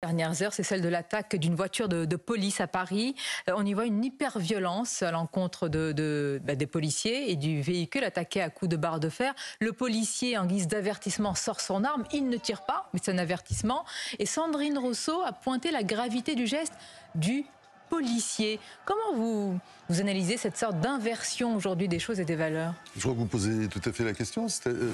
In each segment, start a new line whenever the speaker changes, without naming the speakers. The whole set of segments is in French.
Dernières heures, c'est celle de l'attaque d'une voiture de police à Paris. On y voit une hyper-violence à l'encontre des policiers et du véhicule attaqué à coups de barre de fer. Le policier, en guise d'avertissement, sort son arme. Il ne tire pas, mais c'est un avertissement. Et Sandrine Rousseau a pointé la gravité du geste du policier. Comment vous analysez cette sorte d'inversion aujourd'hui des choses et des valeurs?
Je crois que vous posez tout à fait la question.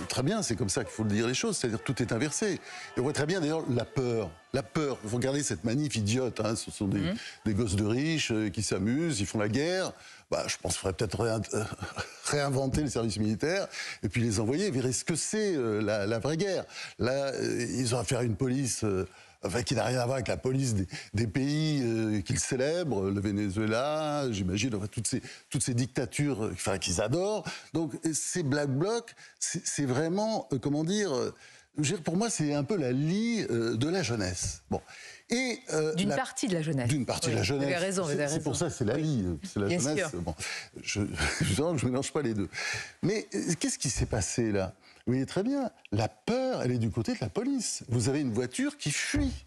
Très bien, c'est comme ça qu'il faut le dire les choses. C'est-à-dire tout est inversé. Et on voit très bien d'ailleurs la peur. La peur. Vous regardez cette manif idiote. Hein, ce sont des gosses de riches qui s'amusent, ils font la guerre. Je pense qu'il faudrait peut-être réinventer le service militaire et puis les envoyer. Vous verrez ce que c'est la vraie guerre. Là, ils ont affaire à une police... qui n'a rien à voir avec la police des pays qu'ils célèbrent, le Venezuela, j'imagine, toutes ces dictatures qu'ils adorent. Donc ces Black Blocs, c'est vraiment, pour moi, c'est un peu la lie de la jeunesse. Bon.
D'une partie de la jeunesse.
D'une partie de la jeunesse.
Vous avez raison, vous avez raison.
C'est pour ça que c'est la lie, c'est la jeunesse. Bon, je ne mélange pas les deux. Mais qu'est-ce qui s'est passé là? Vous voyez très bien, la peur, elle est du côté de la police. Vous avez une voiture qui fuit.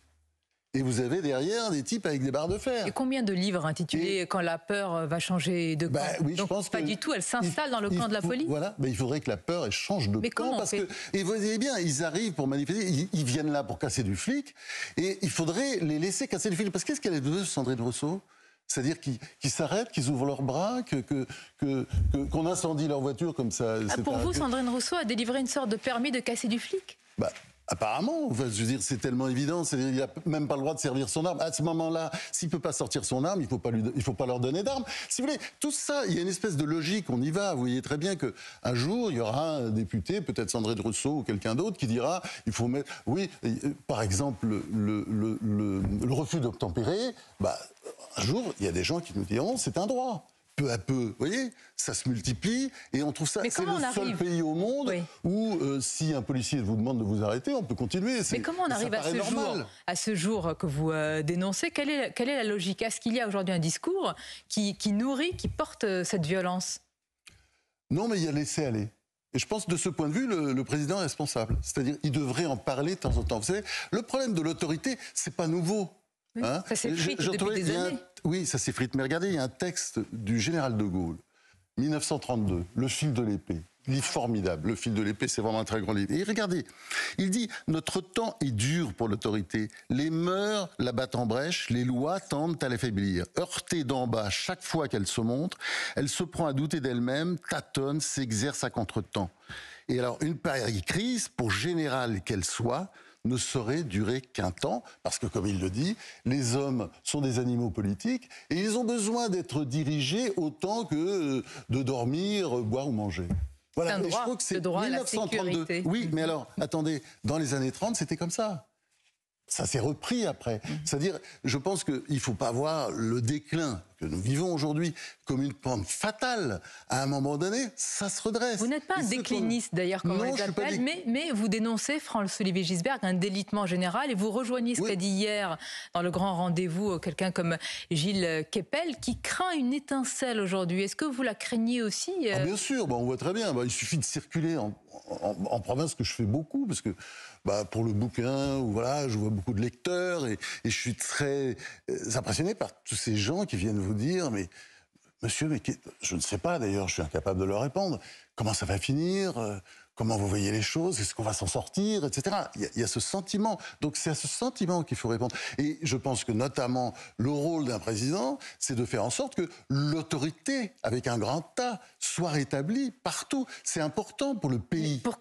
Et vous avez derrière des types avec des barres de fer.
Et combien de livres intitulés Quand la peur va changer de camp?
Oui,
donc,
je pense
pas du tout, elle s'installe dans le camp de la police.
Voilà, il faudrait que la peur elle change de camp. Parce que, et vous voyez bien, ils arrivent pour manifester, ils viennent là pour casser du flic, et il faudrait les laisser casser du flic. Parce qu'est-ce qu'elle est devenue, Sandrine Rousseau? C'est-à-dire qu'ils s'arrêtent, qu'ils ouvrent leurs bras, qu'on incendie leur voiture comme ça.
Pour vous, Sandrine Rousseau a délivré une sorte de permis de casser du flic?
Apparemment, je veux dire, c'est tellement évident. Il n'a même pas le droit de servir son arme. À ce moment-là, s'il ne peut pas sortir son arme, il ne faut pas leur donner d'arme. Si vous voulez, tout ça, il y a une espèce de logique, on y va. Vous voyez très bien qu'un jour, il y aura un député, peut-être Sandrine Rousseau ou quelqu'un d'autre, qui dira, il faut mettre... Oui, par exemple, le refus d'obtempérer, un jour, il y a des gens qui nous diront, c'est un droit. Peu à peu, vous voyez, ça se multiplie et on trouve ça... C'est le seul pays au monde où si un policier vous demande de vous arrêter, on peut continuer.
Mais comment on arrive à ce jour que vous dénoncez? Quelle est la logique? Est-ce qu'il y a aujourd'hui un discours qui nourrit, qui porte cette violence?
Non, mais il y a laissé aller. Et je pense, de ce point de vue, le président est responsable. C'est-à-dire, il devrait en parler de temps en temps. Vous savez, le problème de l'autorité, c'est pas nouveau.
Hein? Ça s'effrite depuis des années.
Oui, ça s'effrite. Mais regardez, il y a un texte du général de Gaulle, 1932, Le fil de l'épée. Livre formidable. Le fil de l'épée, c'est vraiment un très grand livre. Et regardez, il dit « Notre temps est dur pour l'autorité. Les mœurs la battent en brèche, les lois tendent à l'affaiblir. Heurtée d'en bas chaque fois qu'elle se montre, elle se prend à douter d'elle-même, tâtonne, s'exerce à contre-temps. Et alors, une pareille crise, pour générale qu'elle soit, ne saurait durer qu'un temps, parce que, comme il le dit, les hommes sont des animaux politiques et ils ont besoin d'être dirigés autant que de dormir, boire ou manger.
Voilà, je crois que c'est 1932.
Oui, mais alors, attendez, dans les années 30, c'était comme ça. Ça s'est repris après. C'est-à-dire, je pense qu'il ne faut pas voir le déclin que nous vivons aujourd'hui comme une pente fatale. À un moment donné, ça se redresse.
Vous n'êtes pas un décliniste, d'ailleurs, comme on les appelle, mais vous dénoncez, Franz-Olivier Gisbert, un délitement général, et vous rejoignez ce qu'a dit hier, dans le grand rendez-vous, quelqu'un comme Gilles Kepel, qui craint une étincelle aujourd'hui. Est-ce que vous la craignez aussi?
Bien sûr, on voit très bien. Il suffit de circuler en province, que je fais beaucoup, parce que pour le bouquin, je vois beaucoup de lecteurs, et je suis très impressionné par tous ces gens qui viennent vous dire, mais monsieur, je ne sais pas d'ailleurs, je suis incapable de leur répondre, comment ça va finir, comment vous voyez les choses, est-ce qu'on va s'en sortir, etc. Il y a ce sentiment, donc c'est à ce sentiment qu'il faut répondre. Et je pense que notamment le rôle d'un président, c'est de faire en sorte que l'autorité, avec un grand A, soit rétablie partout. C'est important pour le pays.